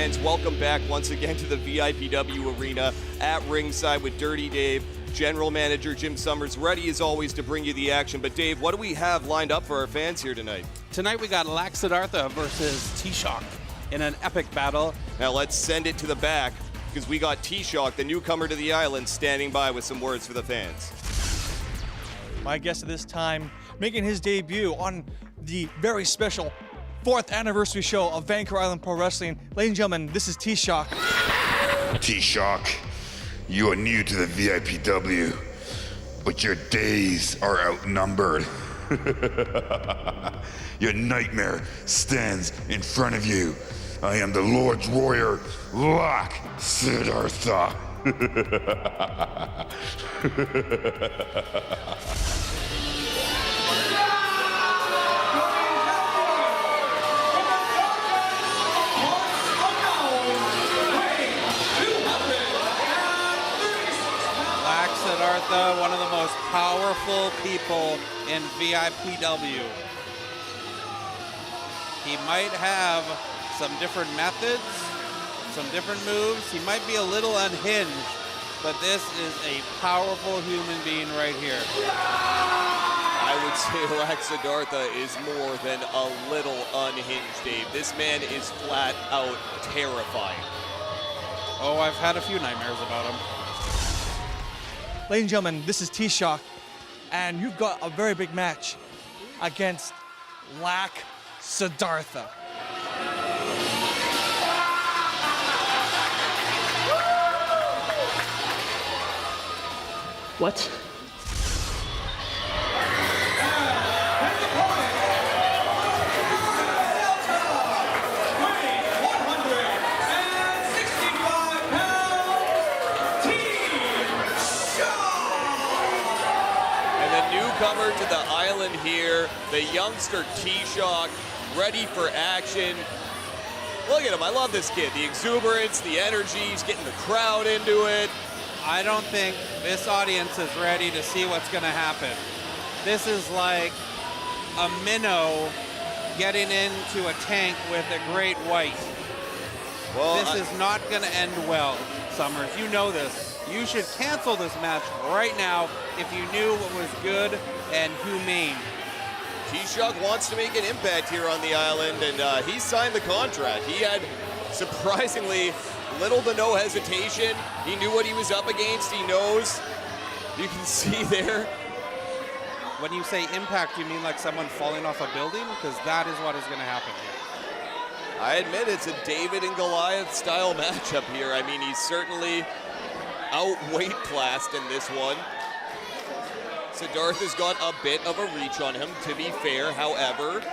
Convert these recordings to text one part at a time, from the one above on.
fans, welcome back once again to the VIPW Arena at ringside with Dirty Dave, General Manager Jim Summers, ready as always to bring you the action. But Dave, what do we have lined up for our fans here tonight? Tonight we got Lak Siddartha versus T-Shock in an epic battle. Now let's send it to the back because we got T-Shock, the newcomer to the island, standing by with some words for the fans. My guest at this time, making his debut on the very special 4th anniversary show of Vancouver Island Pro Wrestling. Ladies and gentlemen, this is T-Shock. T-Shock, you are new to the VIPW, but your days are outnumbered. Your nightmare stands in front of you. I am the Lord's Warrior, Lak Siddartha. Lak Siddartha, one of the most powerful people in VIPW. He might have some different methods, some different moves. He might be a little unhinged, but this is a powerful human being right here. I would say Lak Siddartha is more than a little unhinged, Dave. This man is flat out terrifying. Oh, I've had a few nightmares about him. Ladies and gentlemen, this is T-Shock, and you've got a very big match against Lak Siddartha. What? Newcomer to the island here, the youngster T-Shock, ready for action. Look at him, I love this kid. The exuberance, the energy, he's getting the crowd into it. I don't think this audience is ready to see what's going to happen. This is like a minnow getting into a tank with a great white. Well, this is not going to end well, Summers. You know this. You should cancel this match right now if you knew what was good and humane. T-Shock wants to make an impact here on the island, and he signed the contract. He had surprisingly little to no hesitation. He knew what he was up against. He knows. You can see there. When you say impact, you mean like someone falling off a building? Because that is what is going to happen here. I admit it's a David and Goliath style matchup here. I mean, he's certainly outweight classed in this one. Siddartha's got a bit of a reach on him, to be fair. However,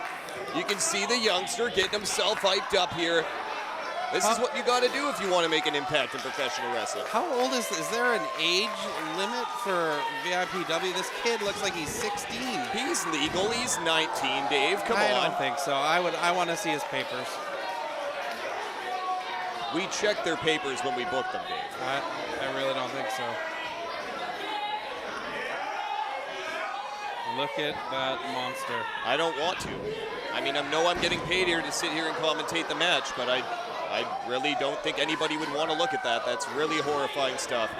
you can see the youngster getting himself hyped up here. This is what you got to do if you want to make an impact in professional wrestling. How old is there an age limit for VIPW? This kid looks like he's 16. He's legal. He's 19, Dave. Come on. I don't think so. I want to see his papers. We check their papers when we book them, Dave. I really don't think so. Look at that monster. I don't want to. I mean, I know I'm getting paid here to sit here and commentate the match, but I really don't think anybody would want to look at that. That's really horrifying stuff.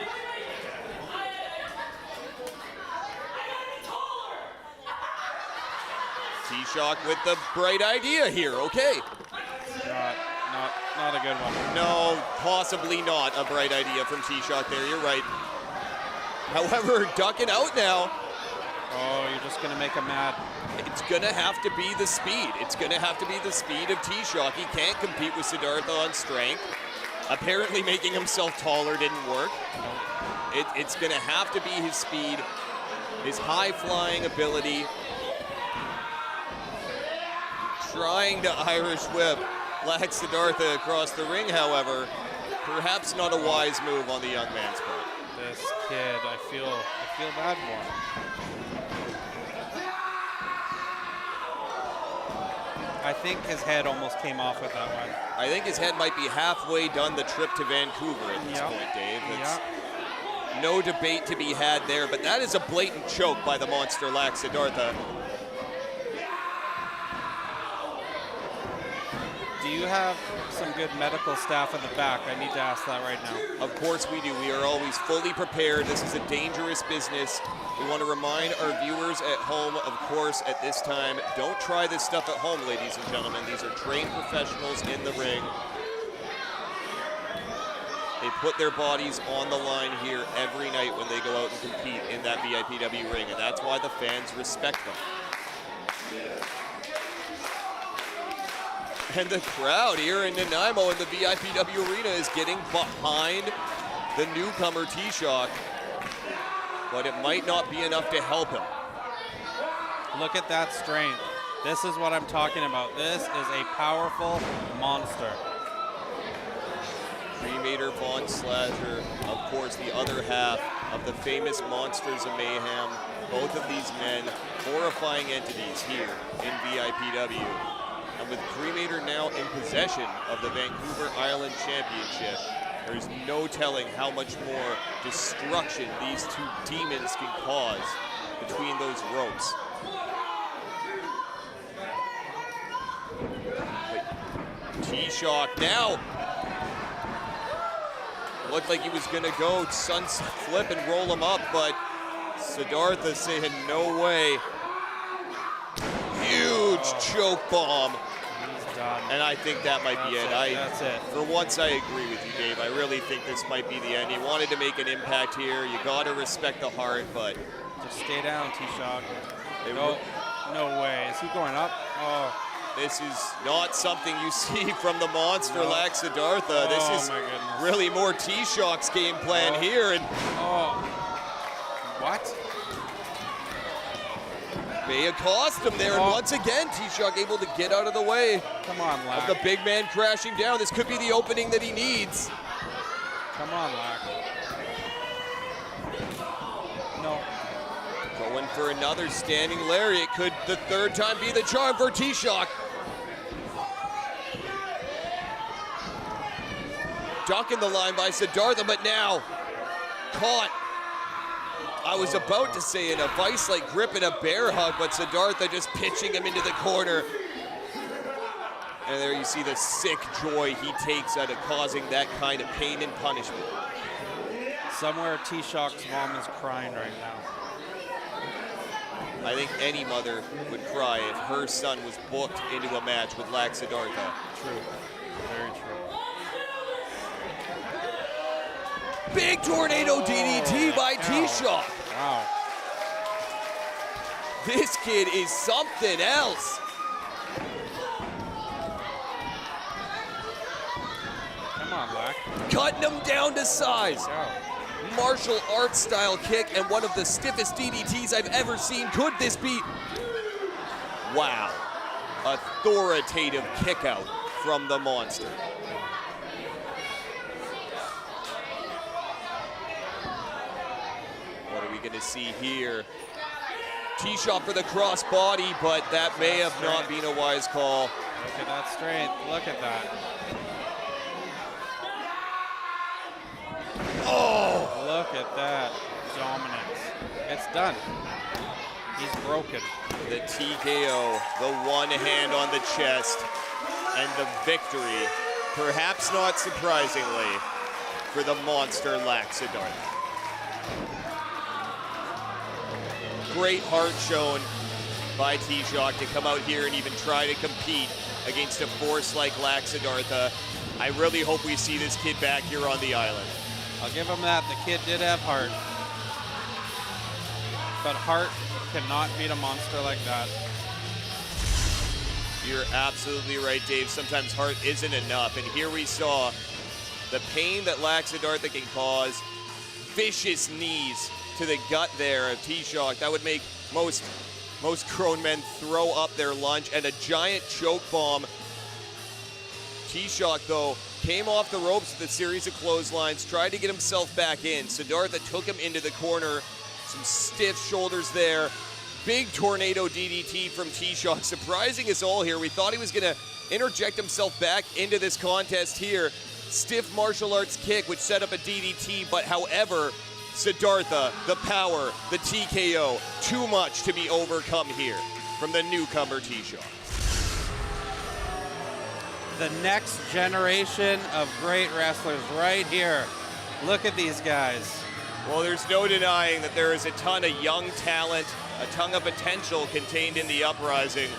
T-Shock with the bright idea here. Okay. Not a good one. No, possibly not a bright idea from T-Shock there. You're right. However, ducking out now. Oh, you're just going to make him mad. It's going to have to be the speed. It's going to have to be the speed of T-Shock. He can't compete with Siddartha on strength. Apparently making himself taller didn't work. It's going to have to be his speed, his high-flying ability. Trying to Irish whip Lak Siddartha across the ring, however, perhaps not a wise move on the young man's part. This kid, I feel bad for him. I think his head almost came off with that one. I think his head might be halfway done the trip to Vancouver at this point, Dave. It's no debate to be had there, but that is a blatant choke by the monster Lak Siddartha. Do you have some good medical staff in the back? I need to ask that right now. Of course we do. We are always fully prepared. This is a dangerous business. We want to remind our viewers at home, of course, at this time, don't try this stuff at home, ladies and gentlemen. These are trained professionals in the ring. They put their bodies on the line here every night when they go out and compete in that VIPW ring, and that's why the fans respect them. And the crowd here in Nanaimo in the VIPW arena is getting behind the newcomer T-Shock, but it might not be enough to help him. Look at that strength. This is what I'm talking about. This is a powerful monster. Cremator, Von Slasher, of course, the other half of the famous Monsters of Mayhem. Both of these men, horrifying entities here in VIPW. And with Cremator now in possession of the Vancouver Island Championship, there's no telling how much more destruction these two demons can cause between those ropes. T-Shock now. Looked like he was gonna go sunset flip and roll him up, but Siddartha saying no way. Huge choke bomb. He's done. And I think that might be it. That's it. For once, I agree with you, Dave. I really think this might be the end. He wanted to make an impact here. You gotta respect the heart, but Just stay down, T-Shock. No way. Is he going up? Oh. this is not something you see from the monster Lak Siddartha. This is my goodness. really more T-Shock's game plan here. And what? may have cost him there. And once again, T-Shock able to get out of the way Come on, Lak. of the big man crashing down. This could be the opening that he needs. Come on, Lak. No. Going for another standing lariat. Could the third time be the charm for T-Shock? Ducking the line by Siddartha, but now caught. I was about to say in a vice-like grip and a bear hug, but Siddartha just pitching him into the corner. And there you see the sick joy he takes out of causing that kind of pain and punishment. Somewhere T-Shock's mom is crying right now. I think any mother would cry if her son was booked into a match with Lak Siddartha. True. Very true. Big tornado DDT by T-Shock. Wow. This kid is something else. Come on, Lak. Cutting him down to size. Go. Martial arts style kick and one of the stiffest DDTs I've ever seen. Could this be? Wow. Authoritative kick out from the monster. What are we going to see here? T-Shock for the cross body, but that may have not been a wise call. Look at that strength. Look at that. Oh! Look at that dominance. It's done. He's broken. The TKO, the one hand on the chest, and the victory, perhaps not surprisingly, for the monster Lak Siddartha. Great heart shown by T-Shock to come out here and even try to compete against a force like Lak Siddartha. I really hope we see this kid back here on the island. I'll give him that. The kid did have heart. But heart cannot beat a monster like that. You're absolutely right, Dave. Sometimes heart isn't enough. And here we saw the pain that Lak Siddartha can cause. Vicious knees to the gut there of T-Shock. That would make most grown men throw up their lunch. And a giant choke bomb. T-Shock, though, came off the ropes with a series of clotheslines, tried to get himself back in. Siddartha took him into the corner. Some stiff shoulders there. Big tornado DDT from T-Shock. Surprising us all here. We thought he was going to interject himself back into this contest here. Stiff martial arts kick, which set up a DDT, but however, Siddartha, the power, the TKO, too much to be overcome here from the newcomer T-Shock. the next generation of great wrestlers right here. Look at these guys. Well, there's no denying that there is a ton of young talent, a ton of potential contained in the Uprising.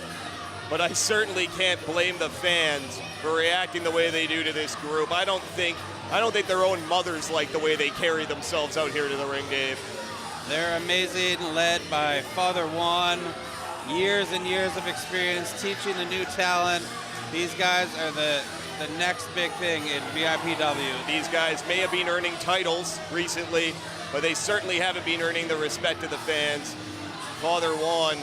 But I certainly can't blame the fans for reacting the way they do to this group. I don't think their own mothers like the way they carry themselves out here to the ring, Dave. They're amazing, led by Father Juan. Years and years of experience teaching the new talent. These guys are the next big thing in VIPW. These guys may have been earning titles recently, but they certainly haven't been earning the respect of the fans. Father Juan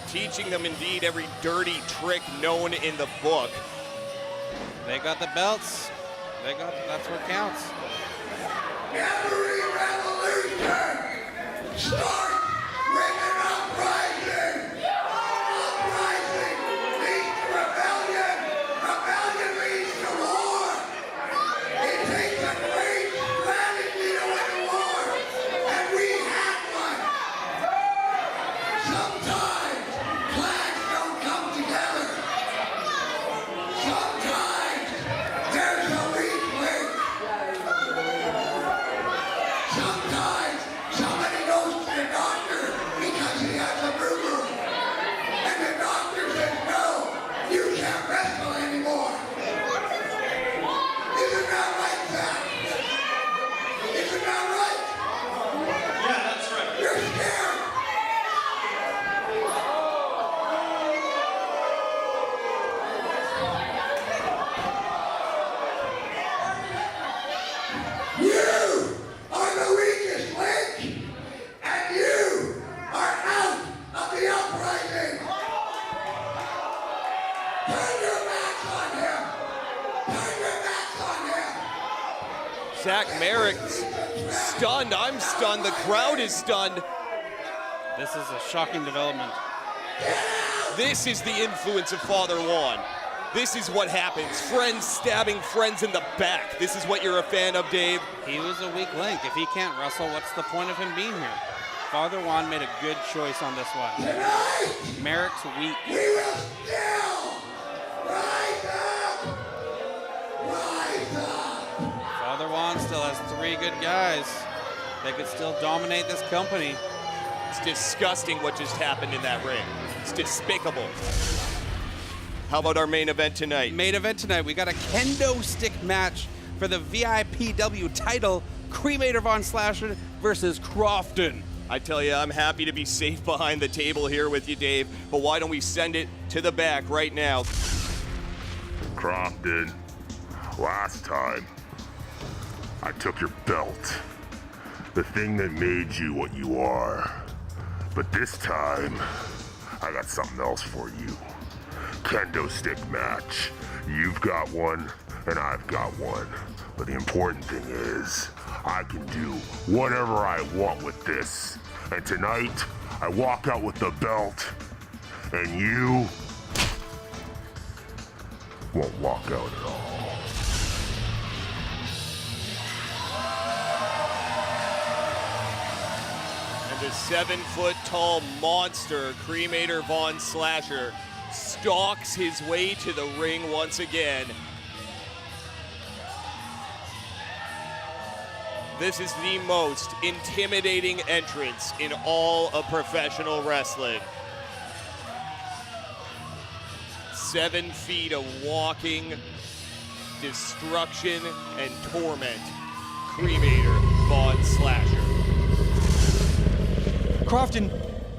teaching them indeed every dirty trick known in the book. They got the belts. That's what counts. Every revolution starts with an uprising. Uprising leads to rebellion. Rebellion leads to war. It takes a great strategy to win a war, and we have one. Sometimes clans don't come together. Sometimes there's a weak link. Sometimes somebody goes to the doctor because he has a boo-boo. And the doctor says, no, you can't wrestle anymore. Isn't that right, Zach? Isn't that right? Yeah, that's right. You're scared. You are the weakest link, and you are out of the uprising. Turn your backs on him. Turn your backs on him. Zach Merrick stunned. I'm stunned. The crowd is stunned. This is a shocking development. This is the influence of Father Juan. This is what happens. Friends stabbing friends in the back. This is what you're a fan of, Dave. He was a weak link. If he can't wrestle, what's the point of him being here? Father Juan made a good choice on this one. Tonight, Merrick's weak. we will still rise up. Rise up. Father Juan still has 3 good guys. They could still dominate this company. It's disgusting what just happened in that ring. It's despicable. How about our main event tonight? Main event tonight, we got a kendo stick match for the VIPW title, Cremator Von Slasher versus Krofton. I tell you, I'm happy to be safe behind the table here with you, Dave, but why don't we send it to the back right now? Crofton, last time, I took your belt. The thing that made you what you are. But this time, I got something else for you. Kendo stick match. You've got one, and I've got one. But the important thing is, I can do whatever I want with this. And tonight, I walk out with the belt, and you won't walk out at all. And the 7-foot-tall monster, Cremator Von Slasher, stalks his way to the ring once again. This is the most intimidating entrance in all of professional wrestling. 7 feet of walking destruction and torment. Cremator Von Slasher. Crofton,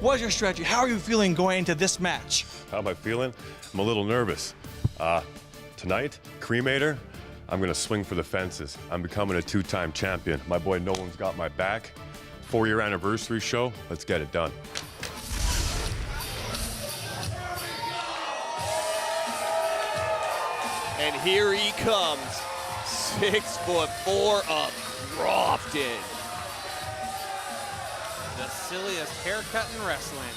what's your strategy? How are you feeling going into this match? How am I feeling? I'm a little nervous. Tonight, Cremator, I'm gonna swing for the fences. I'm becoming a 2-time champion. My boy Nolan's got my back. 4-year anniversary show, let's get it done. And here he comes, 6'4" of Crofton. The silliest haircut in wrestling.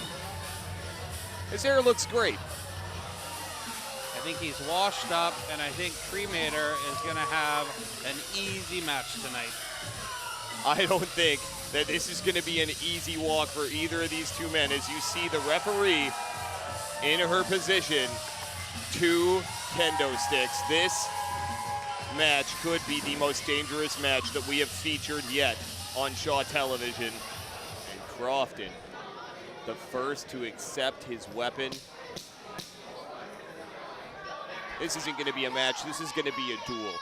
His hair looks great. I think he's washed up, and I think Cremator is going to have an easy match tonight. I don't think that this is going to be an easy walk for either of these two men. As you see the referee in her position to kendo sticks. This match could be the most dangerous match that we have featured yet on Shaw Television. And Krofton, the first to accept his weapon. This isn't going to be a match. This is going to be a duel.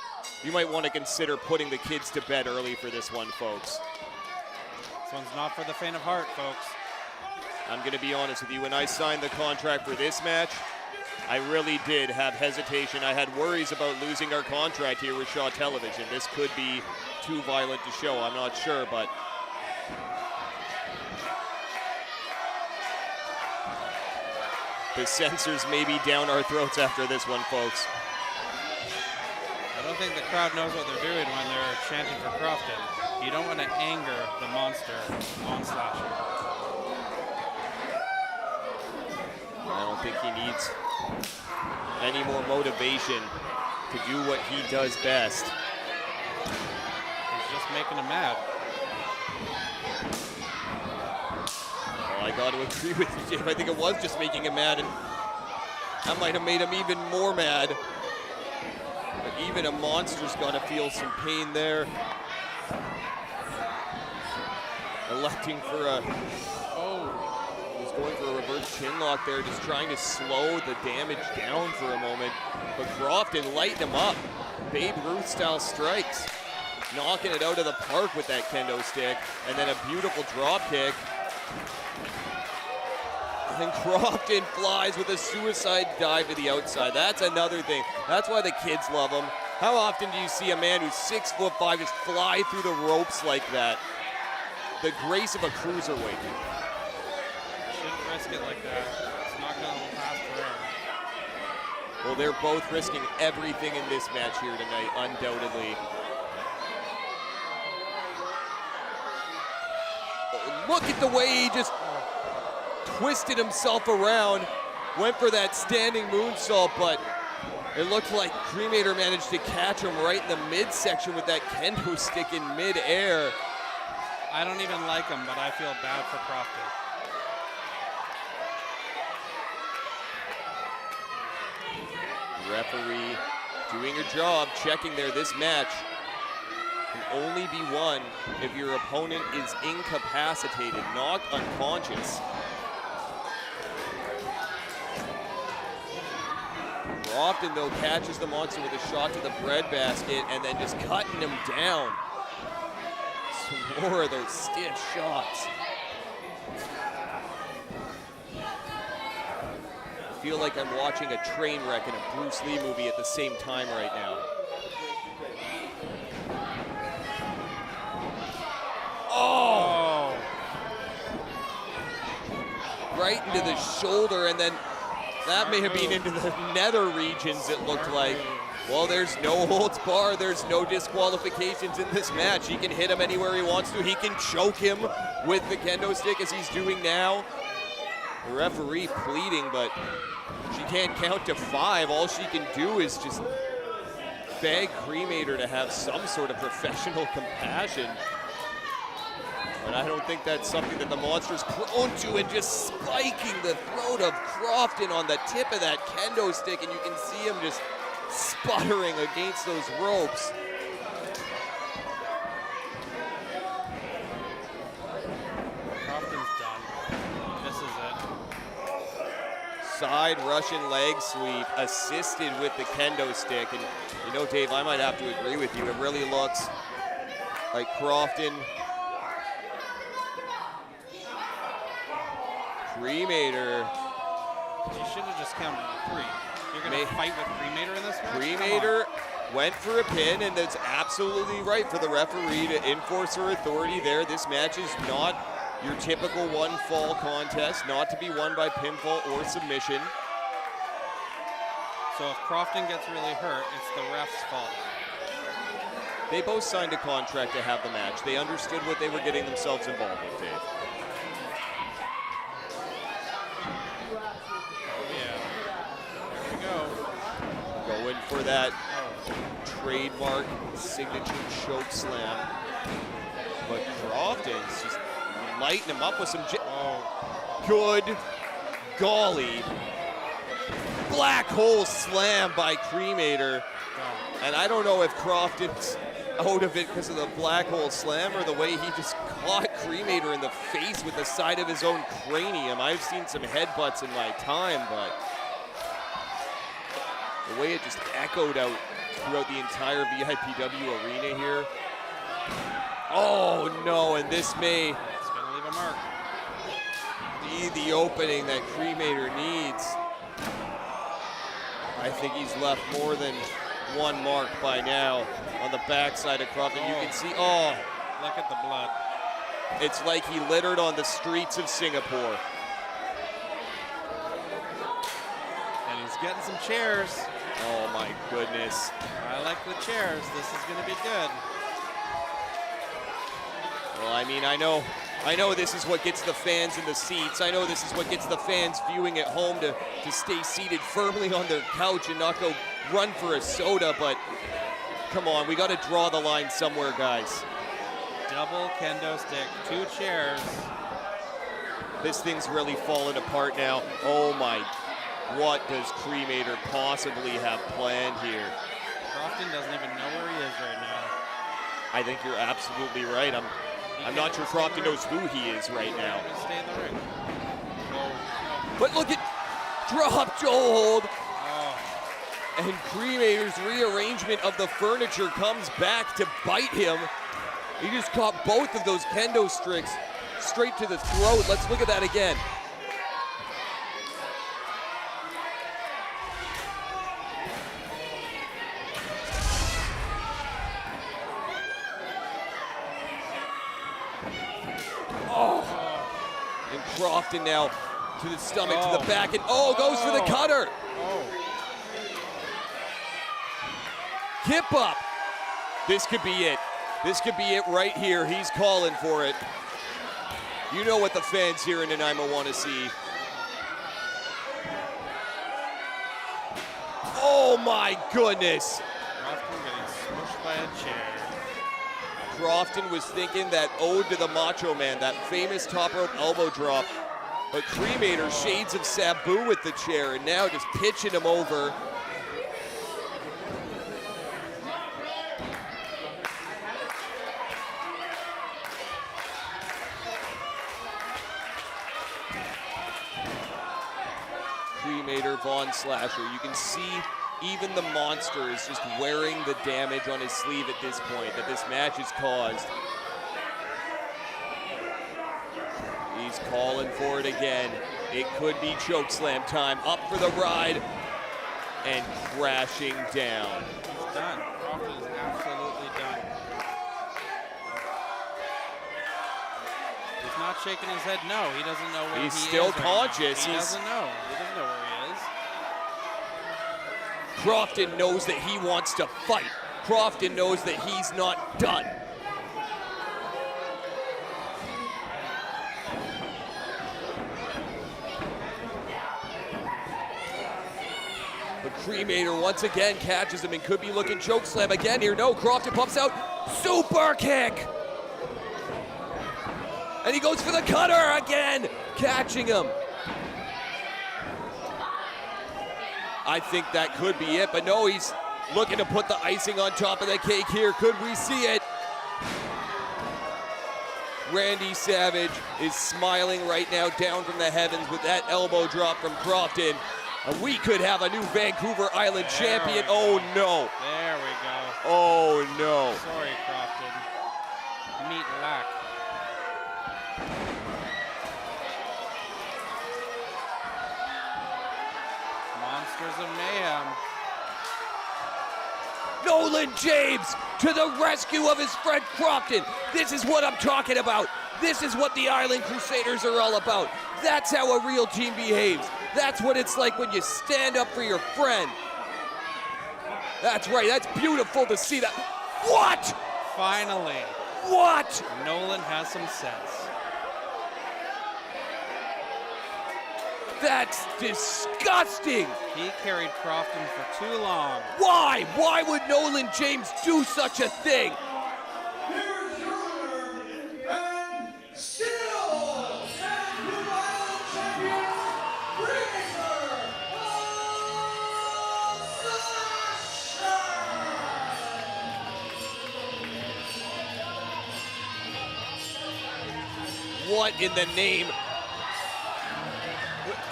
You might want to consider putting the kids to bed early for this one, folks. This one's not for the faint of heart, folks. I'm going to be honest with you. When I signed the contract for this match, I really did have hesitation. I had worries about losing our contract here with Shaw Television. This could be too violent to show. I'm not sure, but the censors may be down our throats after this one, folks. I don't think the crowd knows what they're doing when they're chanting for Krofton. You don't want to anger the monster on Slasher. I don't think he needs any more motivation to do what he does best. He's just making him mad. Well, I got to agree with you, Dave. I think it was just making him mad, and that might have made him even more mad. But even a monster's got to feel some pain there. Electing for a... He's going for a reverse chin lock there, just trying to slow the damage down for a moment. But Krofton lighting him up. Babe Ruth-style strikes. Knocking it out of the park with that kendo stick. And then a beautiful drop kick. And Krofton flies with a suicide dive to the outside. That's another thing. That's why the kids love him. How often do you see a man who's 6'5" just fly through the ropes like that? The grace of a cruiserweight. Shouldn't risk it like that. It's not going to last forever. Well, they're both risking everything in this match here tonight, undoubtedly. Oh, look at the way he just twisted himself around, went for that standing moonsault, but it looked like Cremator managed to catch him right in the midsection with that kendo stick in midair. I don't even like him, but I feel bad for Krofton. Referee doing her job, checking there. This match can only be won if your opponent is incapacitated, knocked unconscious. Krofton, though, catches the monster with a shot to the breadbasket and then just cutting him down. Some more of those stiff shots. I feel like I'm watching a train wreck in a Bruce Lee movie at the same time right now. Oh! Right into the shoulder, and then that may have been into the nether regions, it looked like. Well, there's no holds barred. There's no disqualifications in this match. He can hit him anywhere he wants to. He can choke him with the kendo stick as he's doing now. The referee pleading, but she can't count to 5. All she can do is just beg Cremator to have some sort of professional compassion. But I don't think that's something that the monster's prone to, and just spiking the throat of Krofton on the tip of that kendo stick, and you can see him just sputtering against those ropes. Krofton's done. This is it. Side Russian leg sweep, assisted with the kendo stick. And you know, Dave, I might have to agree with you. It really looks like Krofton, Cremator. You should have just counted to 3. You're going to fight with Cremator in this match? Cremator went for a pin, and that's absolutely right for the referee to enforce her authority there. This match is not your typical one-fall contest, not to be won by pinfall or submission. So if Krofton gets really hurt, it's the ref's fault. They both signed a contract to have the match. They understood what they were getting themselves involved with, Dave. Going for that trademark signature choke slam. But Krofton's just lighting him up with some good golly. black hole slam by Cremator. And I don't know if Krofton's out of it because of the black hole slam or the way he just caught Cremator in the face with the side of his own cranium. I've seen some headbutts in my time, but the way it just echoed out throughout the entire VIPW arena here. Oh no, and this may It's gonna leave a mark. be the opening that Cremator needs. I think he's left more than one mark by now on the backside of Krofton. You can see, oh, Look at the blood. it's like he littered on the streets of Singapore. And he's getting some chairs. Oh my goodness. I like the chairs. This is gonna be good. Well, I mean, I know this is what gets the fans in the seats. I know this is what gets the fans viewing at home to stay seated firmly on their couch and not go run for a soda, but come on, we got to draw the line somewhere, guys. Double kendo stick, 2 chairs. This thing's really falling apart now. Oh my, what does Cremator possibly have planned here? Krofton doesn't even know where he is right now. I think you're absolutely right. I'm not sure Krofton knows who he is right now. Just stay in the ring. Oh, But look at drop hold. oh. And Cremator's rearrangement of the furniture comes back to bite him. He just caught both of those kendo sticks straight to the throat. Let's look at that again. Oh. And Krofton now to the stomach, to the back, and goes for the cutter. Oh. Hip up. This could be it. This could be it right here. He's calling for it. You know what the fans here in Nanaimo want to see. Oh my goodness. Krofton getting smushed by a chair. Krofton was thinking that ode to the Macho Man, that famous top rope elbow drop. But Cremator shades of Sabu with the chair, and now just pitching him over. Cremator, Von Slasher. You can see even the monster is just wearing the damage on his sleeve at this point that this match has caused. He's calling for it again. It could be chokeslam time. Up for the ride and crashing down. He's done. Krofton is absolutely done. He's not shaking his head no. He doesn't know where He's he still is right conscious. now. He He's- doesn't know. He doesn't know where he is. Krofton knows that he wants to fight. Krofton knows that he's not done. But Cremator once again catches him and could be looking chokeslam again here. No, Krofton pumps out. Super kick! And he goes for the cutter again, catching him. I think that could be it, but no, he's looking to put the icing on top of the cake here. Could we see it? Randy Savage is smiling right now down from the heavens with that elbow drop from Krofton. And we could have a new Vancouver Island champion. Oh no. There we go. Oh no. Sorry, Krofton. Meet Lak. Monsters of Mayhem. Nolan James to the rescue of his friend Krofton. This is what I'm talking about. This is what the Island Crusaders are all about. That's how a real team behaves. That's what it's like when you stand up for your friend. That's right, that's beautiful to see that. What? Finally, What? Nolan has some sense. That's disgusting. He carried Krofton for too long. Why? Why would Nolan James do such a thing? Here's your winner, and still Vancouver Island champion, Cremator. want in the name?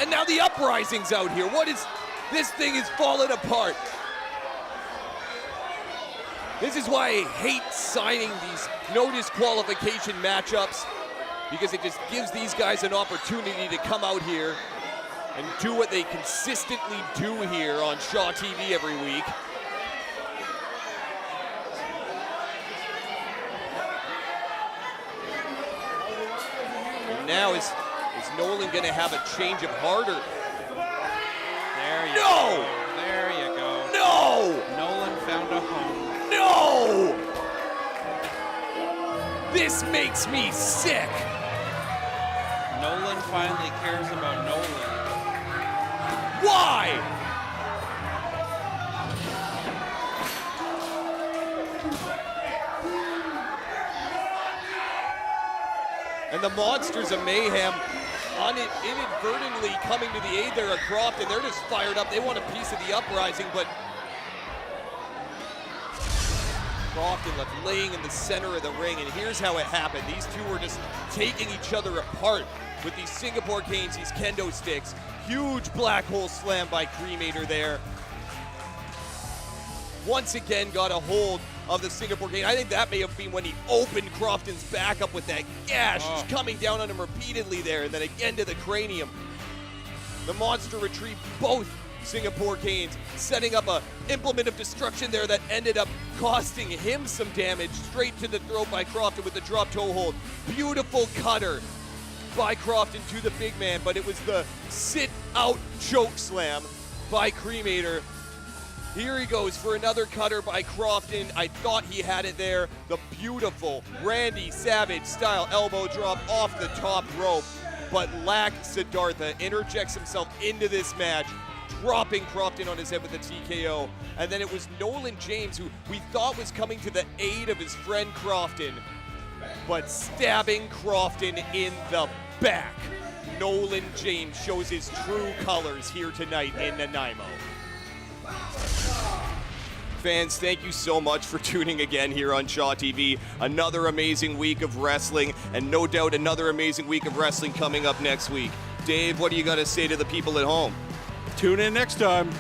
And now the uprising's out here. What is, this thing is falling apart. This is why I hate signing these no disqualification matchups, because it just gives these guys an opportunity to come out here and do what they consistently do here on Shaw TV every week. And now is Nolan gonna have a change of heart, or? There you No! go. There you go. No! Nolan found a home. No! This makes me sick. Nolan finally cares about Nolan. Why? And the Monsters of Mayhem inadvertently coming to the aid there at Crofton. They're just fired up. They want a piece of the uprising, but Crofton left laying in the center of the ring, and here's how it happened. These two were just taking each other apart with these Singapore canes, these kendo sticks. Huge black hole slam by Cremator there. Once again got a hold of the Singapore cane. I think that may have been when he opened Crofton's back up with that gash. Just coming down on him repeatedly there, and then again to the cranium. The Monster retrieved both Singapore canes, setting up a implement of destruction there that ended up costing him some damage. Straight to the throat by Crofton with the drop toe hold. Beautiful cutter by Crofton to the big man, but it was the sit out choke slam by Cremator. Here he goes for another cutter by Crofton. I thought he had it there. The beautiful Randy Savage style elbow drop off the top rope. But Lak Siddartha interjects himself into this match, dropping Crofton on his head with a TKO. And then it was Nolan James, who we thought was coming to the aid of his friend Crofton, but stabbing Crofton in the back. Nolan James shows his true colors here tonight in Nanaimo. Fans, thank you so much for tuning again here on Shaw TV. Another amazing week of wrestling, and no doubt another amazing week of wrestling coming up next week. Dave, what do you got to say to the people at home? Tune in next time.